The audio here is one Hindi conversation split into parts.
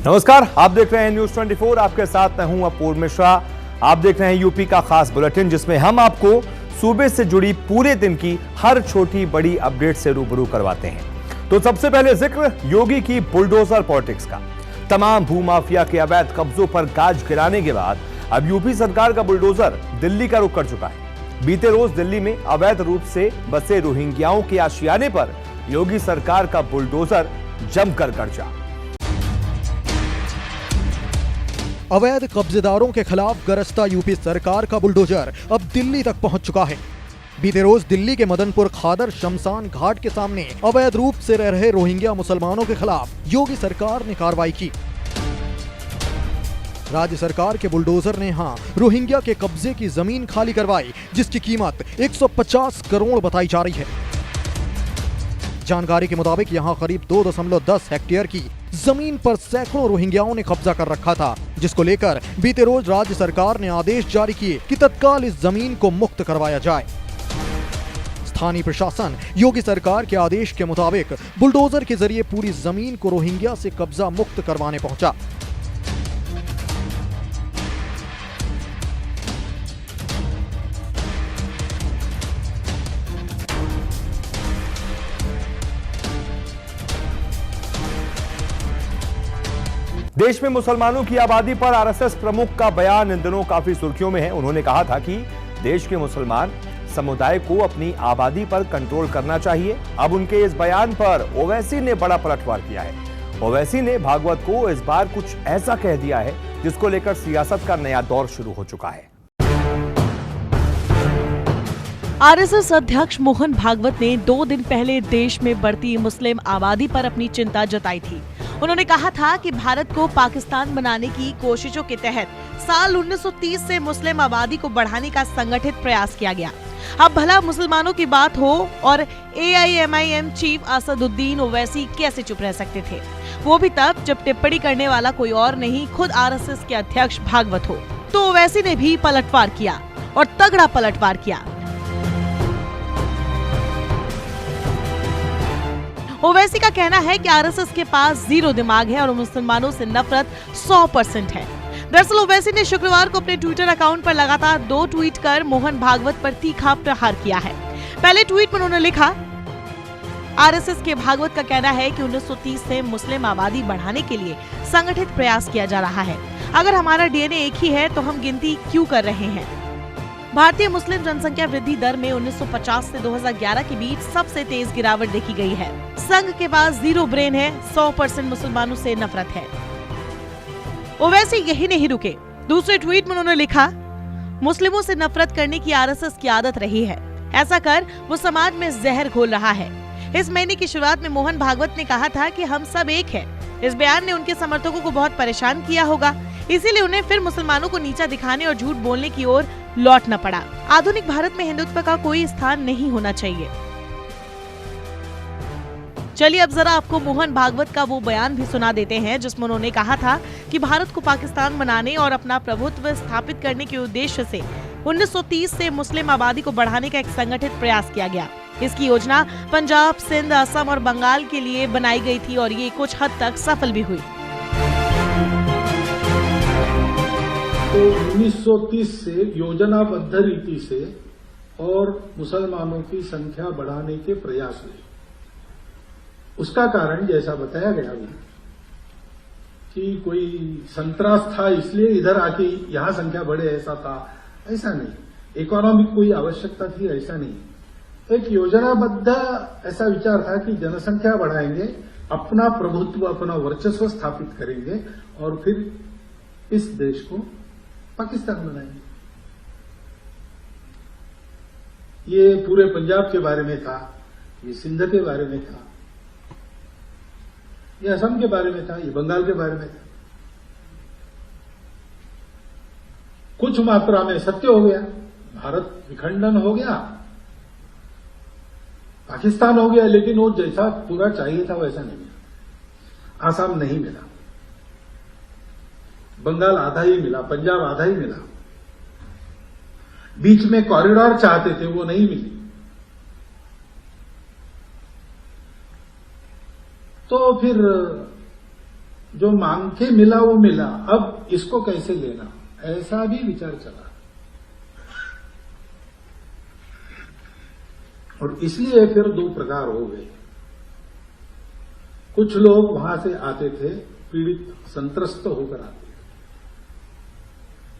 नमस्कार, आप देख रहे हैं न्यूज 24। आपके साथ मैं हूं अपूर्व मिश्रा। आप देख रहे हैं यूपी का खास बुलेटिन, जिसमें हम आपको सूबे से जुड़ी पूरे दिन की हर छोटी बड़ी अपडेट से रूबरू करवाते हैं। तो सबसे पहले जिक्र योगी की बुलडोजर पॉलिटिक्स का। तमाम भूमाफिया के अवैध कब्जों पर गाज गिराने के बाद अब यूपी सरकार का बुलडोजर दिल्ली का रुख कर चुका है। बीते रोज दिल्ली में अवैध रूप से बसे रोहिंग्याओं के आशियाने पर योगी सरकार का बुलडोजर जमकर गरजा। अवैध कब्जेदारों के खिलाफ गरजता यूपी सरकार का बुलडोजर अब दिल्ली तक पहुंच चुका है। बीते रोज दिल्ली के मदनपुर खादर शमशान घाट के सामने अवैध रूप से रह रहे रोहिंग्या मुसलमानों के खिलाफ योगी सरकार ने कार्रवाई की। राज्य सरकार के बुलडोजर ने रोहिंग्या के कब्जे की जमीन खाली करवाई, जिसकी कीमत 150 करोड़ बताई जा रही है। जानकारी के मुताबिक यहां करीब 2.10 हेक्टेयर की जमीन पर सैकड़ों रोहिंग्याओं ने कब्जा कर रखा था, जिसको लेकर बीते रोज राज्य सरकार ने आदेश जारी किए कि तत्काल इस जमीन को मुक्त करवाया जाए। स्थानीय प्रशासन योगी सरकार के आदेश के मुताबिक बुलडोजर के जरिए पूरी जमीन को रोहिंग्या से कब्जा मुक्त करवाने पहुंचा। देश में मुसलमानों की आबादी पर आरएसएस प्रमुख का बयान इन दिनों काफी सुर्खियों में है। उन्होंने कहा था कि देश के मुसलमान समुदाय को अपनी आबादी पर कंट्रोल करना चाहिए। अब उनके इस बयान पर ओवैसी ने बड़ा पलटवार किया है। ओवैसी ने भागवत को इस बार कुछ ऐसा कह दिया है जिसको लेकर सियासत का नया दौर शुरू हो चुका है। आरएसएस अध्यक्ष मोहन भागवत ने 2 दिन पहले देश में बढ़ती मुस्लिम आबादी पर अपनी चिंता जताई थी। उन्होंने कहा था कि भारत को पाकिस्तान बनाने की कोशिशों के तहत साल 1930 से मुस्लिम आबादी को बढ़ाने का संगठित प्रयास किया गया। अब भला मुसलमानों की बात हो और AIMIM चीफ असदुद्दीन ओवैसी कैसे चुप रह सकते थे, वो भी तब जब टिप्पणी करने वाला कोई और नहीं खुद आरएसएस के अध्यक्ष भागवत हो। तो ओवैसी ने भी पलटवार किया और तगड़ा पलटवार किया। ओवैसी का कहना है कि आरएसएस के पास जीरो दिमाग है और मुसलमानों से नफरत 100% है। दरअसल ओवैसी ने शुक्रवार को अपने ट्विटर अकाउंट पर लगातार 2 ट्वीट कर मोहन भागवत पर तीखा प्रहार किया है। पहले ट्वीट में उन्होंने लिखा, आरएसएस के भागवत का कहना है कि 1930 से मुस्लिम आबादी बढ़ाने के लिए संगठित प्रयास किया जा रहा है। अगर हमारा डीएनए एक ही है तो हम गिनती क्यों कर रहे हैं। भारतीय मुस्लिम जनसंख्या वृद्धि दर में 1950 से 2011 के बीच सबसे तेज गिरावट देखी गई है। संघ के पास जीरो ब्रेन है, 100% मुसलमानों से नफरत है। ओवैसी यही नहीं रुके। दूसरे ट्वीट में उन्होंने लिखा, मुस्लिमों से नफरत करने की आरएसएस की आदत रही है। ऐसा कर वो समाज में जहर घोल रहा है। इस महीने की शुरुआत में मोहन भागवत ने कहा था कि हम सब एक हैं। इस बयान ने उनके समर्थकों को बहुत परेशान किया होगा, इसीलिए उन्हें फिर मुसलमानों को नीचा दिखाने और झूठ बोलने की ओर लौटना पड़ा। आधुनिक भारत में हिंदुत्व का कोई स्थान नहीं होना चाहिए। चलिए अब जरा आपको मोहन भागवत का वो बयान भी सुना देते हैं जिसमें उन्होंने कहा था कि भारत को पाकिस्तान बनाने और अपना प्रभुत्व स्थापित करने के उद्देश्य से 1930 से मुस्लिम आबादी को बढ़ाने का एक संगठित प्रयास किया गया। इसकी योजना पंजाब, सिंध, असम और बंगाल के लिए बनाई गई थी और ये कुछ हद तक सफल भी हुई। तो 1930 से योजनाबद्ध रीति से और मुसलमानों की संख्या बढ़ाने के प्रयास हुए। उसका कारण जैसा बताया गया कि कोई संतरास था इसलिए इधर आके यहां संख्या बढ़े, ऐसा था, ऐसा नहीं। इकोनॉमिक कोई आवश्यकता थी, ऐसा नहीं। एक योजनाबद्ध ऐसा विचार था कि जनसंख्या बढ़ाएंगे, अपना प्रभुत्व, अपना वर्चस्व स्थापित करेंगे और फिर इस देश को पाकिस्तान बनाएंगे। ये पूरे पंजाब के बारे में था, ये सिंध के बारे में था, ये असम के बारे में था, ये बंगाल के बारे में था। कुछ मात्रा में सत्य हो गया, भारत विखंडन हो गया, पाकिस्तान हो गया, लेकिन वो जैसा पूरा चाहिए था वैसा नहीं मिला। आसाम नहीं मिला, बंगाल आधा ही मिला, पंजाब आधा ही मिला। बीच में कॉरिडोर चाहते थे, वो नहीं मिली। तो फिर जो मांग के मिला वो मिला, अब इसको कैसे लेना, ऐसा भी विचार चला। और इसलिए फिर दो प्रकार हो गए। कुछ लोग वहां से आते थे, पीड़ित संत्रस्त होकर आते थे,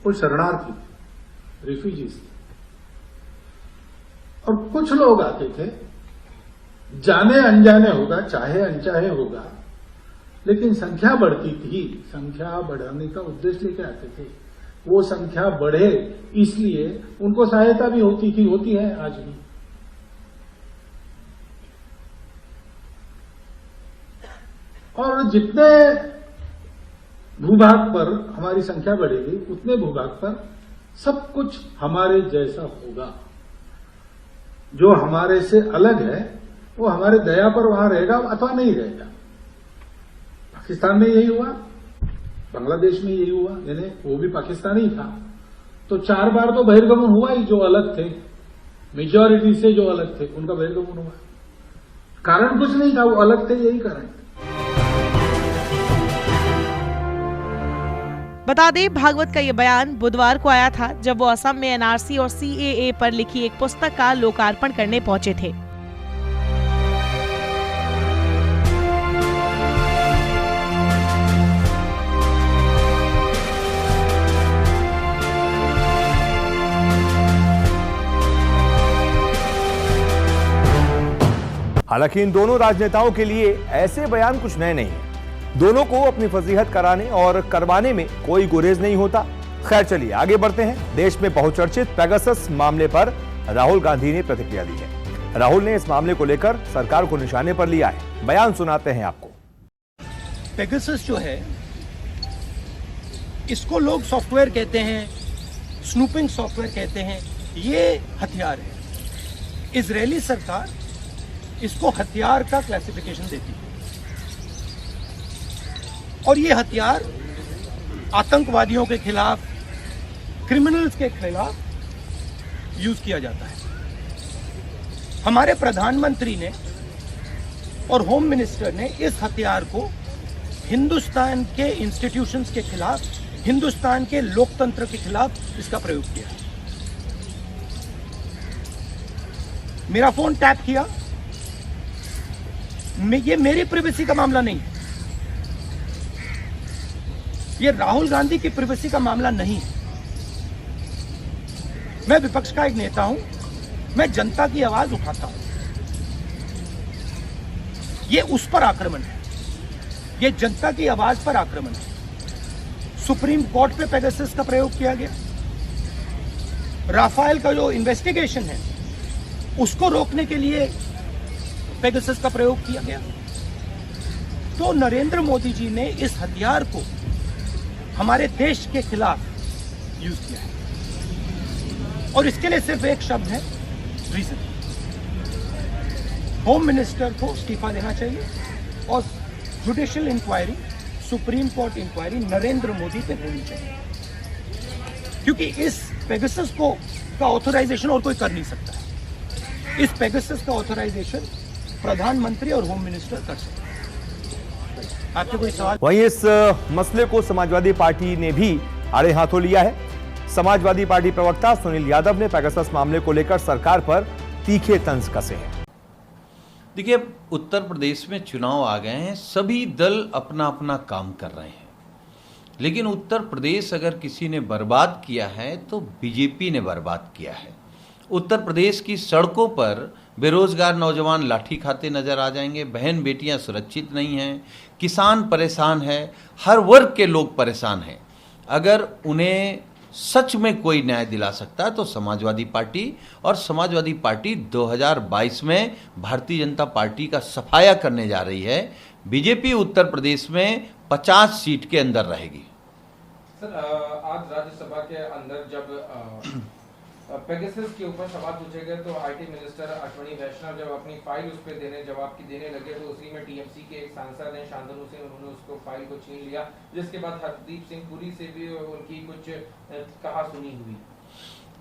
वो शरणार्थी थे, रिफ्यूजीज थे। और कुछ लोग आते थे, जाने अनजाने होगा, चाहे अनचाहे होगा, लेकिन संख्या बढ़ती थी, संख्या बढ़ाने का उद्देश्य लेके आते थे। वो संख्या बढ़े इसलिए उनको सहायता भी होती थी, होती है आज भी। और जितने भूभाग पर हमारी संख्या बढ़ेगी उतने भूभाग पर सब कुछ हमारे जैसा होगा। जो हमारे से अलग है वो हमारे दया पर वहां रहेगा अथवा नहीं रहेगा। पाकिस्तान में यही हुआ, बांग्लादेश में यही हुआ, यानी वो भी पाकिस्तानी था तो 4 बार तो बहिर्गमन हुआ ही। जो अलग थे, मेजॉरिटी से जो अलग थे, उनका बहिर्गमन हुआ। कारण कुछ नहीं था, वो अलग थे, यही कारण। बता दें, भागवत का ये बयान बुधवार को आया था जब वो असम में एनआरसी और सीएए पर लिखी एक पुस्तक का लोकार्पण करने पहुंचे थे। हालांकि इन दोनों राजनेताओं के लिए ऐसे बयान कुछ नए नहीं है। दोनों को अपनी फजीहत कराने और करवाने में कोई गुरेज नहीं होता। खैर चलिए आगे बढ़ते हैं। देश में बहुचर्चित पेगासस मामले पर राहुल गांधी ने प्रतिक्रिया दी है। राहुल ने इस मामले को लेकर सरकार को निशाने पर लिया है। बयान सुनाते हैं आपको। पेगासस जो है, इसको लोग सॉफ्टवेयर कहते हैं, स्नूपिंग सॉफ्टवेयर कहते हैं। ये हथियार है। इजरायली सरकार इसको हथियार का क्लासिफिकेशन देती है और ये हथियार आतंकवादियों के खिलाफ, क्रिमिनल्स के खिलाफ यूज किया जाता है। हमारे प्रधानमंत्री ने और होम मिनिस्टर ने इस हथियार को हिंदुस्तान के इंस्टीट्यूशंस के खिलाफ, हिंदुस्तान के लोकतंत्र के खिलाफ इसका प्रयोग किया। मेरा फोन टैप किया, ये मेरी प्राइवेसी का मामला नहीं है, ये राहुल गांधी की प्राइवेसी का मामला नहीं है। मैं विपक्ष का एक नेता हूं, मैं जनता की आवाज उठाता हूं। ये उस पर आक्रमण है, ये जनता की आवाज पर आक्रमण है। सुप्रीम कोर्ट पे पेगासस का प्रयोग किया गया। राफेल का जो इन्वेस्टिगेशन है उसको रोकने के लिए पेगासस का प्रयोग किया गया। तो नरेंद्र मोदी जी ने इस हथियार को हमारे देश के खिलाफ यूज किया है और इसके लिए सिर्फ एक शब्द है, रीजन। होम मिनिस्टर को इस्तीफा देना चाहिए और judicial inquiry, supreme court inquiry Narendra Modi पे होनी चाहिए, क्योंकि इस पेगासस को का ऑथराइजेशन और कोई कर नहीं सकता है। इस पेगासस का ऑथराइजेशन प्रधानमंत्री और होम मिनिस्टर कर सकते हैं। आपके कोई सवाल? वहीं इस मसले को समाजवादी पार्टी ने भी आड़े हाथों लिया है। समाजवादी पार्टी प्रवक्ता सुनील यादव ने पेगासस मामले को लेकर सरकार पर तीखे तंज कसे हैं। देखिए, उत्तर प्रदेश में चुनाव आ गए हैं, सभी दल अपना अपना काम कर रहे हैं, लेकिन उत्तर प्रदेश अगर किसी ने बर्बाद किया है तो बीजेपी ने बर्बाद किया है। उत्तर प्रदेश की सड़कों पर बेरोजगार नौजवान लाठी खाते नजर आ जाएंगे, बहन बेटियां सुरक्षित नहीं हैं, किसान परेशान है, हर वर्ग के लोग परेशान हैं। अगर उन्हें सच में कोई न्याय दिला सकता है तो समाजवादी पार्टी, और समाजवादी पार्टी 2022 में भारतीय जनता पार्टी का सफाया करने जा रही है। बीजेपी उत्तर प्रदेश में 50 सीट के अंदर रहेगी। सर, आज राज्यसभा के अंदर जब पेगासस के ऊपर सवाल पूछे गए तो आईटी मिनिस्टर अश्विनी वैष्णव जब अपनी फाइल उस पर जवाब देने लगे तो उसी में टीएमसी के एक सांसद हैं शांतनु सिंह, उन्होंने उसको फाइल को छीन लिया, जिसके बाद हरदीप सिंह पुरी से भी उनकी कुछ कहा सुनी हुई।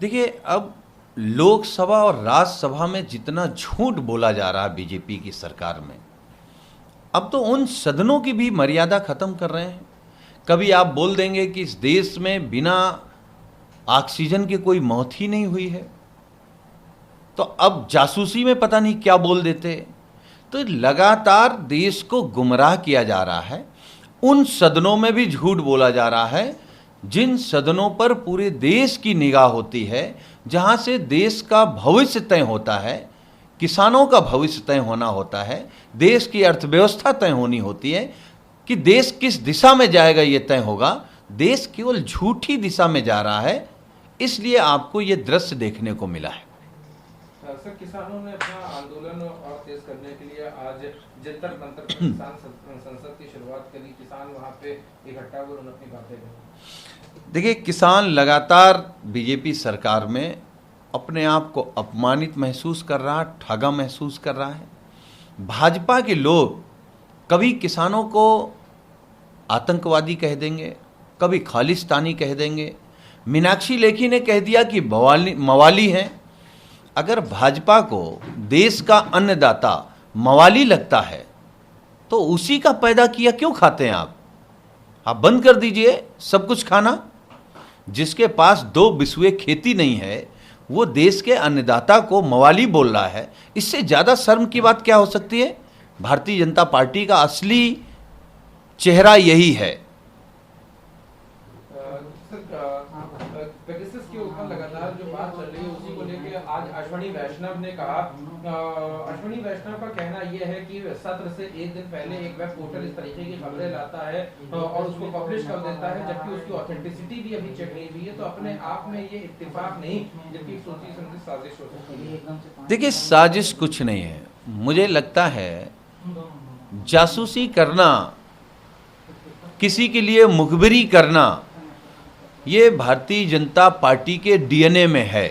देखिए, अब लोकसभा और राज्यसभा में जितना झूठ बोला जा रहा है बीजेपी की सरकार में, अब तो उन सदनों की भी मर्यादा खत्म कर रहे हैं। कभी आप बोल देंगे कि इस देश में बिना ऑक्सीजन के कोई मौत ही नहीं हुई है, तो अब जासूसी में पता नहीं क्या बोल देते। तो लगातार देश को गुमराह किया जा रहा है। उन सदनों में भी झूठ बोला जा रहा है जिन सदनों पर पूरे देश की निगाह होती है, जहां से देश का भविष्य तय होता है, किसानों का भविष्य तय होना होता है, देश की अर्थव्यवस्था तय होनी होती है कि देश किस दिशा में जाएगा ये तय होगा। देश केवल झूठी दिशा में जा रहा है, इसलिए आपको ये दृश्य देखने को मिला है। सर, किसानों ने अपना आंदोलन और तेज करने के लिए आज जंतर मंतर पर किसान संसद की शुरुआत करी। किसान वहां पे इकट्ठा हुए, उन्होंने अपनी बातें कही। देखिए, किसान लगातार बीजेपी सरकार में अपने आप को अपमानित महसूस कर रहा है, ठगा महसूस कर रहा है। भाजपा के लोग कभी किसानों को आतंकवादी कह देंगे, कभी खालिस्तानी कह देंगे। मीनाक्षी लेखी ने कह दिया कि मवाली हैं। अगर भाजपा को देश का अन्नदाता मवाली लगता है तो उसी का पैदा किया क्यों खाते हैं आप बंद कर दीजिए सब कुछ खाना। जिसके पास 2 बिस्वे खेती नहीं है वो देश के अन्नदाता को मवाली बोल रहा है, इससे ज्यादा शर्म की बात क्या हो सकती है। भारतीय जनता पार्टी का असली चेहरा यही है। पेगासस के ऊपर लगातार जो बात चल रही है उसी को लेकर आज अश्विनी वैष्णव ने कहा। अश्विनी वैष्णव का कहना यह है कि सत्र से एक दिन पहले एक वेब पोर्टल इस तरीके की खबरें लाता है और उसको पब्लिश कर देता है, जबकि उसकी ऑथेंटिसिटी भी अभी चेक नहीं हुई है। तो अपने आप में ये इत्तेफाक नहीं, जबकि सोची समझी साजिश हो सकती है। देखिए, साजिश कुछ नहीं है। मुझे लगता है जासूसी करना, किसी के लिए मुखबिरी करना, ये भारतीय जनता पार्टी के डीएनए में है।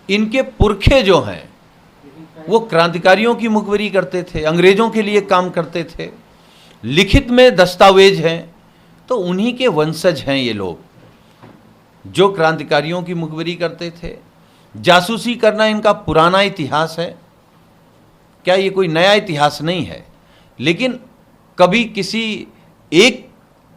इनके पुरखे जो हैं वो क्रांतिकारियों की मुखबिरी करते थे, अंग्रेजों के लिए काम करते थे, लिखित में दस्तावेज हैं, तो उन्हीं के वंशज हैं ये लोग जो क्रांतिकारियों की मुखबिरी करते थे। जासूसी करना इनका पुराना इतिहास है, क्या ये कोई नया इतिहास नहीं है। लेकिन कभी किसी एक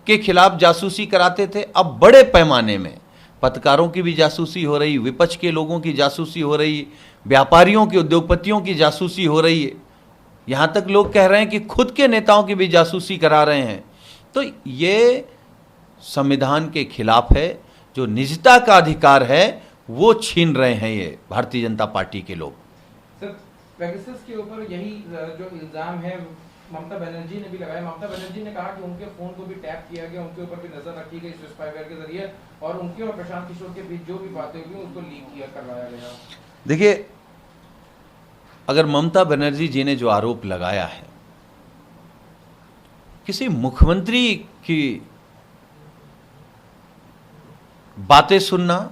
के खिलाफ जासूसी कराते थे, अब बड़े पैमाने में पत्रकारों की भी जासूसी हो रही, विपक्ष के लोगों की जासूसी हो रही, व्यापारियों की, उद्योगपतियों की जासूसी हो रही है। यहाँ तक लोग कह रहे हैं कि खुद के नेताओं की भी जासूसी करा रहे हैं। तो ये संविधान के खिलाफ है। जो निजता का अधिकार है वो छीन रहे हैं ये भारतीय जनता पार्टी के लोग। सर, पेगासस के ऊपर यही जो इल्जाम है ममता बनर्जी ने भी लगाया। ममता बनर्जी ने कहा कि उनके फोन को भी टैप किया गया, उनके ऊपर भी नजर रखी गई स्पाईवेयर के जरिए, और उनके और प्रशांत किशोर के बीच जो भी बातें हुई उसको लीक करवाया गया। देखिए, अगर ममता बनर्जी जी ने जो आरोप लगाया है, किसी मुख्यमंत्री की बातें सुनना,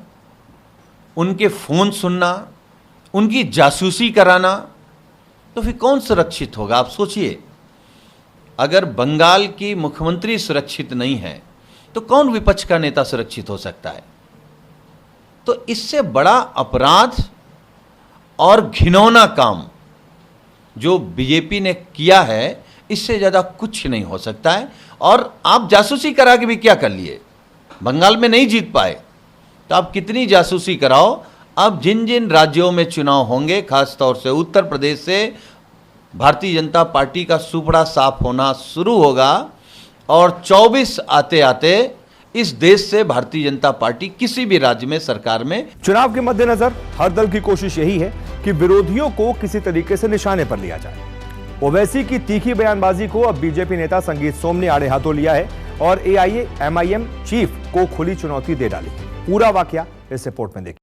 उनके फोन सुनना, उनकी जासूसी कराना, तो फिर कौन सुरक्षित होगा। आप सोचिए, अगर बंगाल की मुख्यमंत्री सुरक्षित नहीं है तो कौन विपक्ष का नेता सुरक्षित हो सकता है। तो इससे बड़ा अपराध और घिनौना काम जो बीजेपी ने किया है, इससे ज्यादा कुछ नहीं हो सकता है। और आप जासूसी करा के भी क्या कर लिए, बंगाल में नहीं जीत पाए तो आप कितनी जासूसी कराओ। अब जिन जिन राज्यों में चुनाव होंगे, खासतौर से उत्तर प्रदेश से भारतीय जनता पार्टी का सुपड़ा साफ होना शुरू होगा और 24 आते आते इस देश से भारतीय जनता पार्टी किसी भी राज्य में सरकार में। चुनाव के मद्देनजर हर दल की कोशिश यही है कि विरोधियों को किसी तरीके से निशाने पर लिया जाए। ओवैसी की तीखी बयानबाजी को अब बीजेपी नेता संगीत सोम ने आड़े हाथों लिया है और AIA-MIM चीफ को खुली चुनौती दे डाली। पूरा वाकया इस रिपोर्ट में देखिए।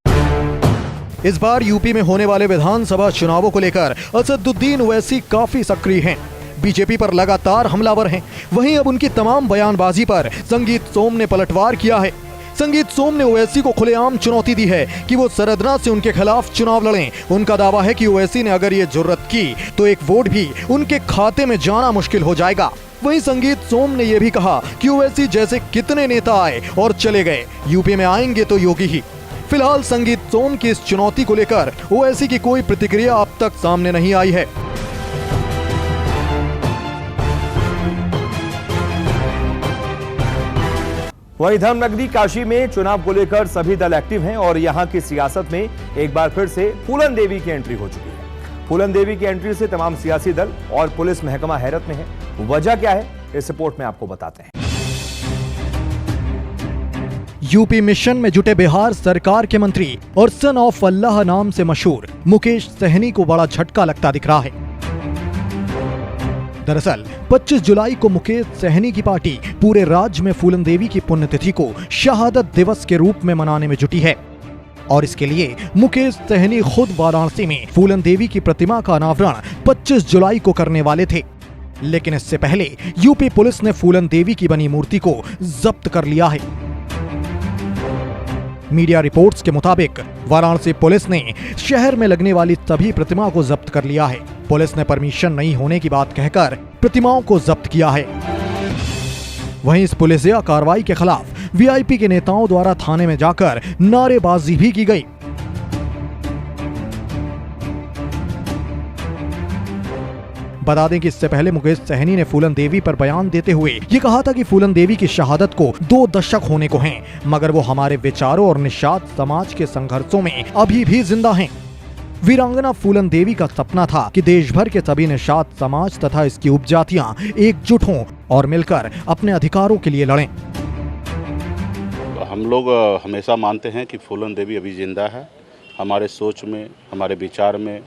इस बार यूपी में होने वाले विधानसभा चुनावों को लेकर असदुद्दीन ओवैसी काफी सक्रिय हैं। बीजेपी पर लगातार हमलावर हैं। वहीं अब उनकी तमाम बयानबाजी पर संगीत सोम ने पलटवार किया है। संगीत सोम ने ओवैसी को खुलेआम चुनौती दी है कि वो सरदना से उनके खिलाफ चुनाव लड़ें। उनका दावा है कि ओवैसी ने अगर ये जुर्रत की तो एक वोट भी उनके खाते में जाना मुश्किल हो जाएगा। वहीं संगीत सोम ने यह भी कहा कि ओवैसी जैसे कितने नेता आए और चले गए, यूपी में आएंगे तो योगी ही। फिलहाल संगीत सोम की इस चुनौती को लेकर ओवैसी की कोई प्रतिक्रिया अब तक सामने नहीं आई है। वहीं धर्मनगरी काशी में चुनाव को लेकर सभी दल एक्टिव हैं और यहां की सियासत में एक बार फिर से फूलन देवी की एंट्री हो चुकी है। फूलन देवी की एंट्री से तमाम सियासी दल और पुलिस महकमा हैरत में है। वजह क्या है, इस रिपोर्ट में आपको बताते हैं। यूपी मिशन में जुटे बिहार सरकार के मंत्री और सन ऑफ अल्लाह नाम से मशहूर मुकेश सहनी को बड़ा झटका लगता दिख रहा है। दरअसल 25 जुलाई को मुकेश सहनी की पार्टी पूरे राज्य में फूलन देवी की पुण्यतिथि को शहादत दिवस के रूप में मनाने में जुटी है और इसके लिए मुकेश सहनी खुद वाराणसी में फूलन देवी की प्रतिमा का अनावरण 25 जुलाई को करने वाले थे, लेकिन इससे पहले यूपी पुलिस ने फूलन देवी की बनी मूर्ति को जब्त कर लिया है। मीडिया रिपोर्ट्स के मुताबिक वाराणसी पुलिस ने शहर में लगने वाली सभी प्रतिमा को जब्त कर लिया है। पुलिस ने परमिशन नहीं होने की बात कहकर प्रतिमाओं को जब्त किया है। वहीं इस पुलिसिया कार्रवाई के खिलाफ वीआईपी के नेताओं द्वारा थाने में जाकर नारेबाजी भी की गई। बता दें कि इससे पहले मुकेश सहनी ने फूलन देवी पर बयान देते हुए ये कहा था कि फूलन देवी की शहादत को 2 दशक होने को हैं, मगर वो हमारे विचारों और निषाद समाज के संघर्षों में अभी भी जिंदा हैं। वीरांगना फूलन देवी का सपना था कि देश भर के सभी निषाद समाज तथा इसकी उपजातियां एकजुट हों और मिलकर अपने अधिकारों के लिए लड़ें। हम लोग हमेशा मानते हैं कि फूलन देवी अभी जिंदा है। हमारे सोच में, हमारे विचार में,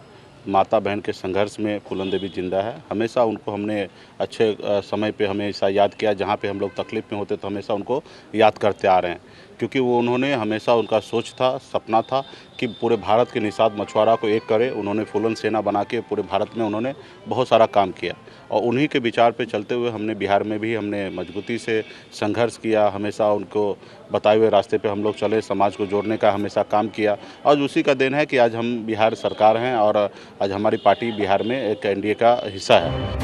माता बहन के संघर्ष में फूलन देवी जिंदा है। हमेशा उनको हमने अच्छे समय पे हमेशा याद किया। जहाँ पे हम लोग तकलीफ में होते तो हमेशा उनको याद करते आ रहे हैं, क्योंकि वो उन्होंने हमेशा उनका सोच था, सपना था कि पूरे भारत के निषाद मछुआरा को एक करे। उन्होंने फूलन सेना बना के पूरे भारत में उन्होंने बहुत सारा काम किया और उन्हीं के विचार पे चलते हुए हमने बिहार में भी हमने मजबूती से संघर्ष किया। हमेशा उनको बताए हुए रास्ते पे हम लोग चले, समाज को जोड़ने का हमेशा काम किया। और उसी का देन है कि आज हम बिहार सरकार हैं और आज हमारी पार्टी बिहार में एक एनडीए का हिस्सा है।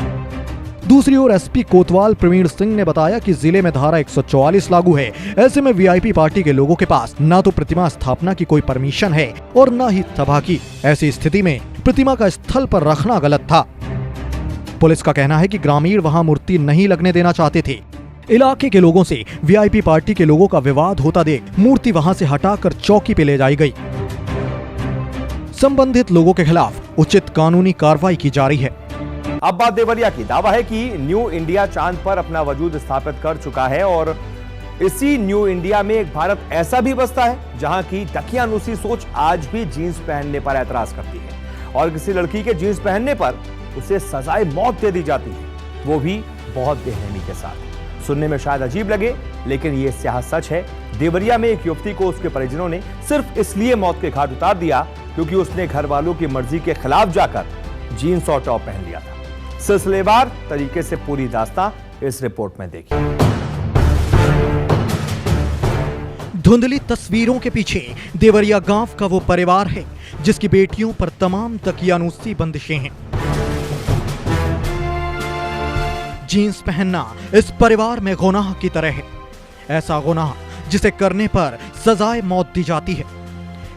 दूसरी ओर एसपी कोतवाल प्रवीण सिंह ने बताया कि जिले में धारा 144 लागू है। ऐसे में वीआईपी पार्टी के लोगों के पास ना तो प्रतिमा स्थापना की कोई परमिशन है और ना ही सभा की। ऐसी स्थिति में प्रतिमा का स्थल पर रखना गलत था। पुलिस का कहना है कि ग्रामीण वहां मूर्ति नहीं लगने देना चाहते थे। इलाके के लोगों से वीआईपी पार्टी के लोगों का विवाद होता देख मूर्ति वहां से हटाकर चौकी पे ले जाई गई। संबंधित लोगों के खिलाफ उचित कानूनी कार्रवाई की जा रही है। अब बात देवरिया की। दावा है कि न्यू इंडिया चांद पर अपना वजूद स्थापित कर चुका है और इसी न्यू इंडिया में एक भारत ऐसा भी बसता है जहां की दकियानूसी सोच आज भी जीन्स पहनने पर ऐतराज करती है और किसी लड़की के जीन्स पहनने पर उसे सजाए मौत दे दी जाती है, वो भी बहुत बेरहमी के साथ। सुनने में शायद अजीब लगे, लेकिन ये स्याह सच है। देवरिया में एक युवती को उसके परिजनों ने सिर्फ इसलिए मौत के घाट उतार दिया क्योंकि उसने घर वालों की मर्जी के खिलाफ जाकर जीन्स और टॉप पहन लिया था। सिलसिलेवार तरीके से पूरी दास्तां इस रिपोर्ट में देखिए। धुंधली तस्वीरों के पीछे देवरिया गांव का वो परिवार है जिसकी बेटियों पर तमाम दकियानूसी बंदिशें हैं। जीन्स पहनना इस परिवार में गुनाह की तरह है, ऐसा गुनाह जिसे करने पर सजाए मौत दी जाती है।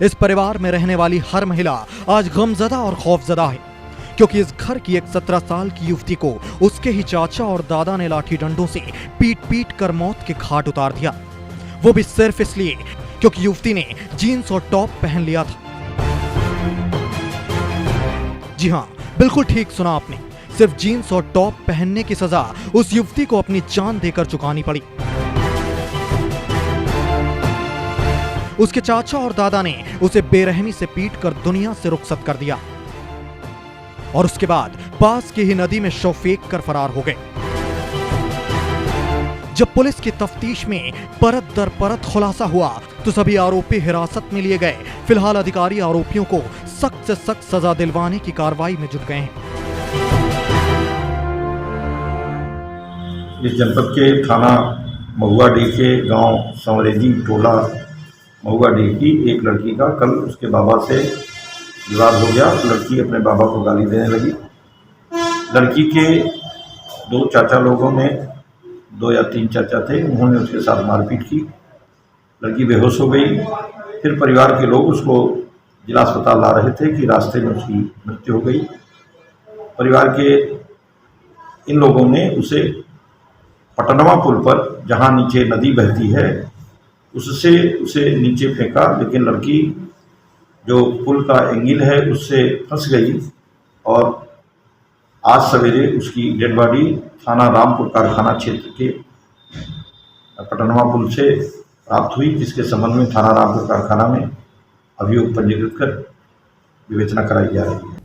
इस परिवार में रहने वाली हर महिला आज गमजदा और खौफजदा है क्योंकि इस घर की एक 17 साल की युवती को उसके ही चाचा और दादा ने लाठी डंडों से पीट पीट कर मौत के घाट उतार दिया, वो भी सिर्फ इसलिए क्योंकि युवती ने जीन्स और टॉप पहन लिया था। जी हां, बिल्कुल ठीक सुना आपने, सिर्फ जीन्स और टॉप पहनने की सजा उस युवती को अपनी जान देकर चुकानी पड़ी। उसके चाचा और दादा ने उसे बेरहमी से पीटकर दुनिया से रुखसत कर दिया और उसके बाद पास की ही नदी में शव फेंक कर फरार हो गए। जब पुलिस की तफ्तीश में परत दर परत खुलासा हुआ तो सभी आरोपी हिरासत में लिए गए। फिलहाल अधिकारी आरोपियों को सख्त से सख्त सजा दिलवाने की कार्रवाई में जुट गए हैं। इस जनपद के थाना महुआडीह के गांव संवरेजी टोला महुआडीह की एक लड़की का कल उसके बाबा से विवाद हो गया। लड़की अपने बाबा को गाली देने लगी। लड़की के 2 चाचा लोगों ने, 2 या 3 चाचा थे, उन्होंने उसके साथ मारपीट की। लड़की बेहोश हो गई। फिर परिवार के लोग उसको जिला अस्पताल ला रहे थे कि रास्ते में उसकी मृत्यु हो गई। परिवार के इन लोगों ने उसे पटनवा पुल पर जहां नीचे नदी बहती है उससे उसे नीचे फेंका, लेकिन लड़की जो पुल का एंगल है उससे फंस गई और आज सवेरे उसकी डेड बॉडी थाना रामपुर कारखाना क्षेत्र के पटनवा पुल से प्राप्त हुई, जिसके संबंध में थाना रामपुर कारखाना में अभियोग पंजीकृत कर विवेचना कराई जा रही है।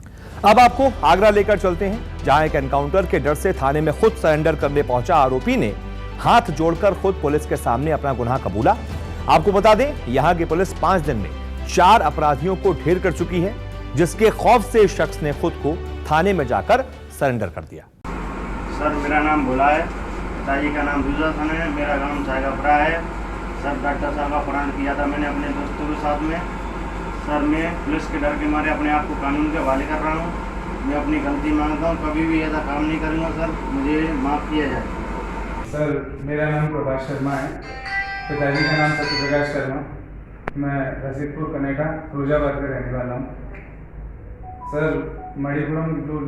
अब आपको आगरा लेकर चलते हैं, जहां एक एनकाउंटर के डर से थाने में खुद सरेंडर करने पहुंचा आरोपी ने हाथ जोड़कर खुद पुलिस के सामने अपना गुनाह कबूला। आपको बता दें, यहां की पुलिस 5 दिन में 4 अपराधियों को ढेर कर चुकी है, जिसके खौफ से इस शख्स ने खुद को थाने में जाकर सरेंडर कर दिया। सर, मेरा नाम भोला है, पिताजी का नाम दुर्योधन है, मेरा गांव सागापुरा है। सर, डॉक्टर साहब का अपहरण किया था मैंने अपने दोस्तों के साथ में। सर, मैं पुलिस के डर के मारे अपने आप को कानून के हवाले कर रहा हूँ। मैं अपनी गलती मानता हूँ, कभी भी ऐसा काम नहीं करूँगा। सर, मुझे माफ़ किया जाए। सर, मेरा नाम प्रभाष शर्मा है, पिताजी का नाम सत्यप्रकाश शर्मा। मैं रसीदपुर कनेटा फिरोजाबाद का रहने वाला हूँ। सर, मणिपुरम जो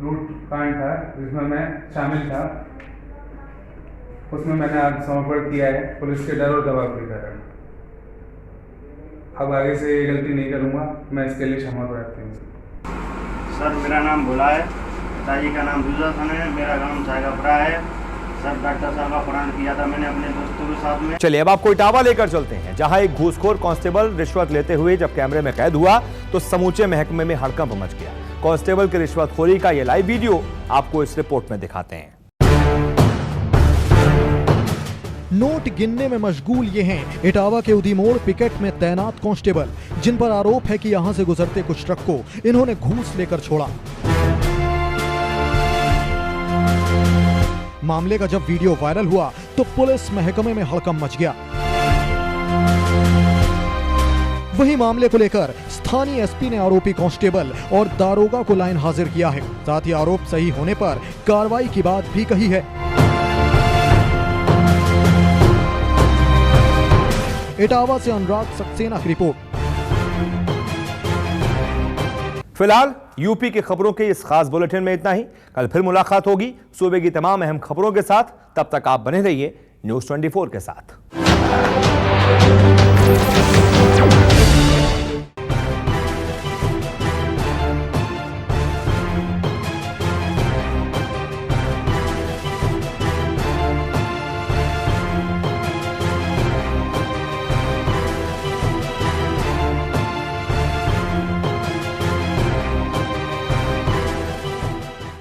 लूट कांड था जिसमें मैं शामिल था, उसमें मैंने आत्मसमर्पण किया है पुलिस के डर और दबाव के कारण। अब आगे से ये गलती नहीं करूँगा, मैं इसके लिए क्षमा प्रार्थी हूँ। सर, मेरा नाम भोला है, पिताजी का नाम दुर्योधन है, मेरा गांव सागापुरा है। सर, डॉक्टर साहब का अपहरण किया था मैंने अपने दोस्तों के साथ में। चलिए अब आपको इटावा लेकर चलते हैं, जहां एक घूसखोर कांस्टेबल रिश्वत लेते हुए जब कैमरे में कैद हुआ तो समूचे महकमे में हड़कंप मच गया। कांस्टेबल की रिश्वतखोरी का यह लाइव वीडियो आपको इस रिपोर्ट में दिखाते हैं। नोट गिनने में मशगूल ये हैं इटावा के उदीमोड़ पिकेट में तैनात कांस्टेबल, जिन पर आरोप है कि यहां से गुजरते कुछ ट्रक को इन्होंने घूस लेकर छोड़ा। मामले का जब वीडियो वायरल हुआ तो पुलिस महकमे में हड़कंप मच गया। वहीं मामले को लेकर स्थानीय एसपी ने आरोपी कांस्टेबल और दारोगा को लाइन हाजिर किया है। साथ ही आरोप सही होने पर कार्रवाई की बात भी कही है। इटावा से अनुराग सक्सेना की रिपोर्ट। फिलहाल यूपी की खबरों के इस खास बुलेटिन में इतना ही। कल फिर मुलाकात होगी सूबे की तमाम अहम खबरों के साथ। तब तक आप बने रहिए News 24 के साथ।